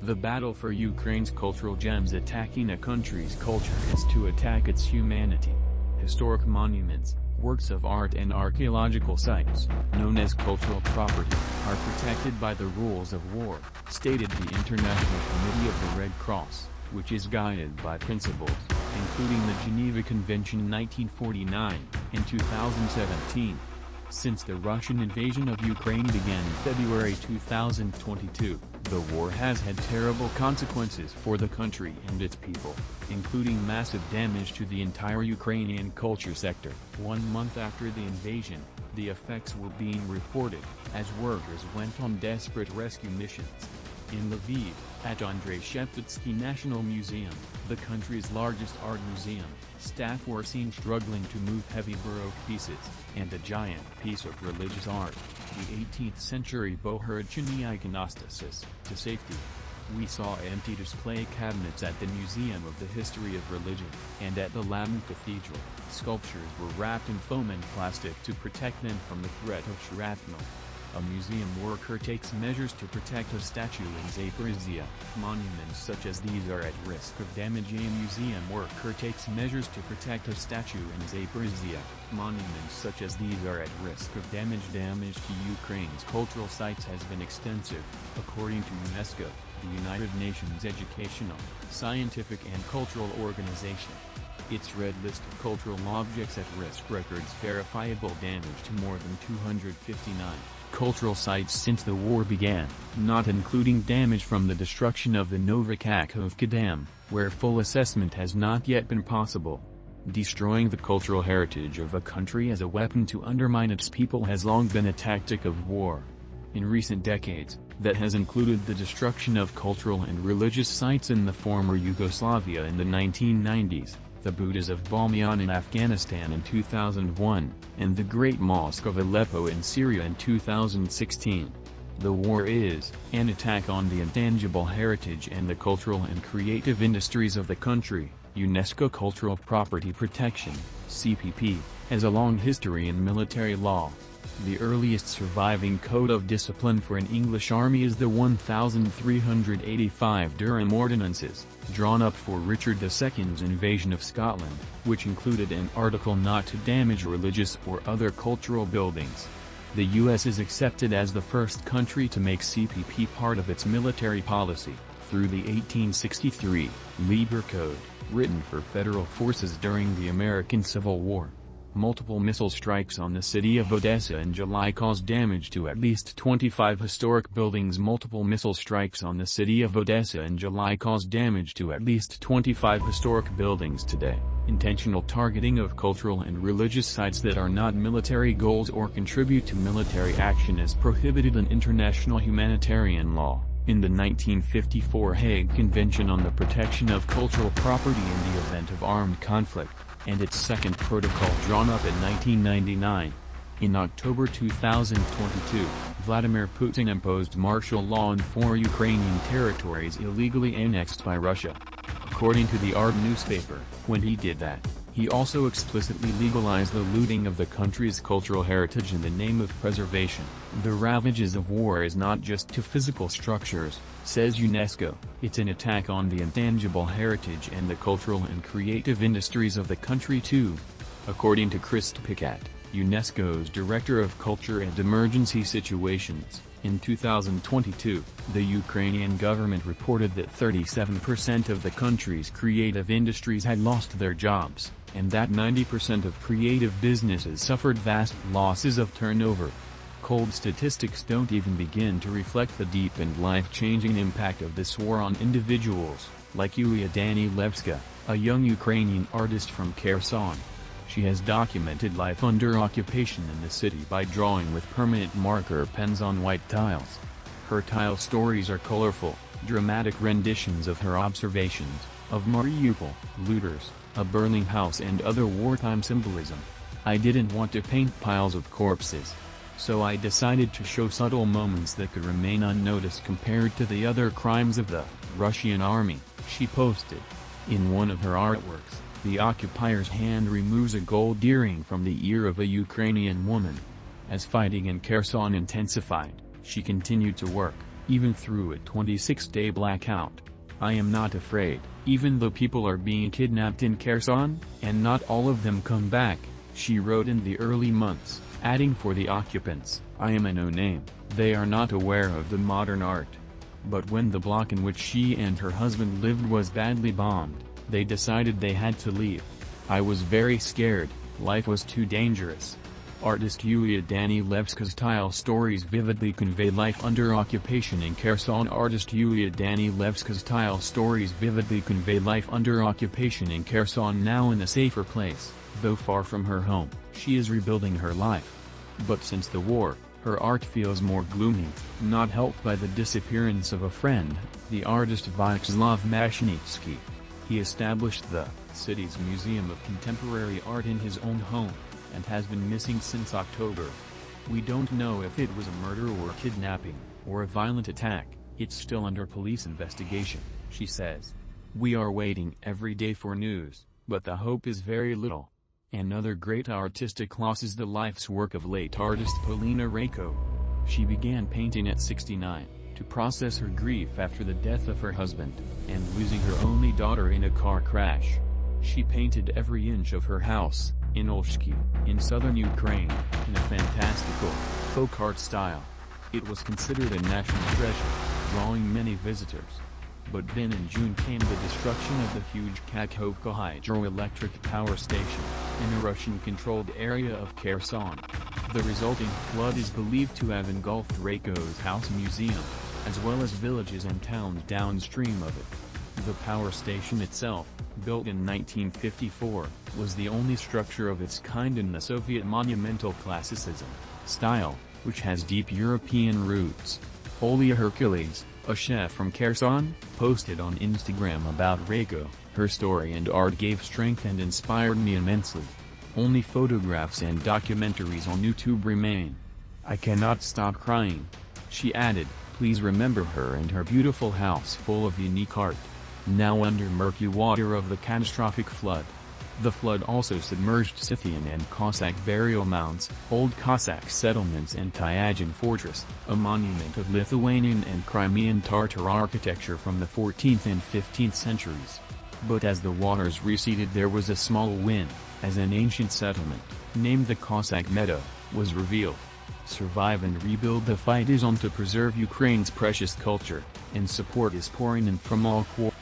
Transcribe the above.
The battle for Ukraine's cultural gems. Attacking a country's culture is to attack its humanity. Historic monuments, works of art and archaeological sites, known as cultural property, are protected by the rules of war, stated the International Committee of the Red Cross, which is guided by principles, including the Geneva Convention in 1949, and 2017. Since the Russian invasion of Ukraine began in February 2022, the war has had terrible consequences for the country and its people, including massive damage to the entire Ukrainian culture sector. 1 month after the invasion, the effects were being reported, as workers went on desperate rescue missions. In Lviv, at Andrei Sheptytsky National Museum, the country's largest art museum, staff were seen struggling to move heavy Baroque pieces, and a giant piece of religious art, the 18th-century Bohorodchiny iconostasis, to safety. We saw empty display cabinets at the Museum of the History of Religion, and at the Latin Cathedral, sculptures were wrapped in foam and plastic to protect them from the threat of shrapnel. A museum worker takes measures to protect a statue in Zaporizhzhia. Monuments such as these are at risk of damage. A museum worker takes measures to protect a statue in Zaporizhzhia. Monuments such as these are at risk of damage. Damage to Ukraine's cultural sites has been extensive, according to UNESCO, the United Nations Educational, Scientific and Cultural Organization. Its red list of cultural objects at risk records verifiable damage to more than 259 cultural sites since the war began, not including damage from the destruction of the Novokakhovka Dam, where full assessment has not yet been possible. Destroying the cultural heritage of a country as a weapon to undermine its people has long been a tactic of war. In recent decades, that has included the destruction of cultural and religious sites in the former Yugoslavia in the 1990s, the Buddhas of Bamiyan in Afghanistan in 2001, and the Great Mosque of Aleppo in Syria in 2016. The war is an attack on the intangible heritage and the cultural and creative industries of the country. UNESCO Cultural Property Protection, CPP, has a long history in military law. The earliest surviving code of discipline for an English army is the 1385 Durham Ordinances, drawn up for Richard II's invasion of Scotland, which included an article not to damage religious or other cultural buildings. The U.S. is accepted as the first country to make CPP part of its military policy, through the 1863 Lieber Code, written for federal forces during the American Civil War. Multiple missile strikes on the city of Odessa in July caused damage to at least 25 historic buildings. Multiple missile strikes on the city of Odessa in July caused damage to at least 25 historic buildings today. Intentional targeting of cultural and religious sites that are not military goals or contribute to military action is prohibited in international humanitarian law. In the 1954 Hague Convention on the Protection of Cultural Property in the Event of Armed Conflict, and its second protocol drawn up in 1999. In October 2022, Vladimir Putin imposed martial law on 4 Ukrainian territories illegally annexed by Russia. According to the Art newspaper, when he did that, he also explicitly legalized the looting of the country's cultural heritage in the name of preservation. The ravages of war is not just to physical structures, says UNESCO, it's an attack on the intangible heritage and the cultural and creative industries of the country too. According to Christ Picat, UNESCO's Director of Culture and Emergency Situations, in 2022, the Ukrainian government reported that 37% of the country's creative industries had lost their jobs, and that 90% of creative businesses suffered vast losses of turnover. Cold statistics don't even begin to reflect the deep and life-changing impact of this war on individuals, like Yulia Danilevska, a young Ukrainian artist from Kherson. She has documented life under occupation in the city by drawing with permanent marker pens on white tiles. Her tile stories are colorful, dramatic renditions of her observations, of Mariupol, looters, a burning house and other wartime symbolism. I didn't want to paint piles of corpses. So I decided to show subtle moments that could remain unnoticed compared to the other crimes of the Russian army, she posted. In one of her artworks, the occupier's hand removes a gold earring from the ear of a Ukrainian woman. As fighting in Kherson intensified, she continued to work, even through a 26-day blackout. I am not afraid, even though people are being kidnapped in Kherson, and not all of them come back, she wrote in the early months, adding for the occupants, I am a no-name, they are not aware of the modern art. But when the block in which she and her husband lived was badly bombed, they decided they had to leave. I was very scared, life was too dangerous. Artist Yulia Danilevska's tile stories vividly convey life under occupation in Kherson. Artist Yulia Danilevska's tile stories vividly convey life under occupation in Kherson. Now in a safer place, though far from her home, she is rebuilding her life. But since the war, her art feels more gloomy, not helped by the disappearance of a friend, the artist Vyacheslav Mashnitsky. He established the city's Museum of Contemporary Art in his own home, and has been missing since October. We don't know if it was a murder or kidnapping, or a violent attack, it's still under police investigation, she says. We are waiting every day for news, but the hope is very little. Another great artistic loss is the life's work of late artist Polina Rayko. She began painting at 69, to process her grief after the death of her husband, and losing her only daughter in a car crash. She painted every inch of her house, in Olshki, in southern Ukraine, in a fantastical, folk art style. It was considered a national treasure, drawing many visitors. But then in June came the destruction of the huge Kakhovka hydroelectric power station, in a Russian-controlled area of Kherson. The resulting flood is believed to have engulfed Rayko's house museum, as well as villages and towns downstream of it. The power station itself, built in 1954, was the only structure of its kind in the Soviet monumental classicism style, which has deep European roots. Olia Hercules, a chef from Kherson, posted on Instagram about Rayko. Her story and art gave strength and inspired me immensely. Only photographs and documentaries on YouTube remain. I cannot stop crying. She added, please remember her and her beautiful house full of unique art. Now under murky water of the catastrophic flood. The flood also submerged Scythian and Cossack burial mounds, old Cossack settlements and Tyagin Fortress, a monument of Lithuanian and Crimean Tatar architecture from the 14th and 15th centuries. But as the waters receded there was a small win, as an ancient settlement, named the Cossack Meadow, was revealed. Survive and rebuild. The fight is on to preserve Ukraine's precious culture, and support is pouring in from all quarters.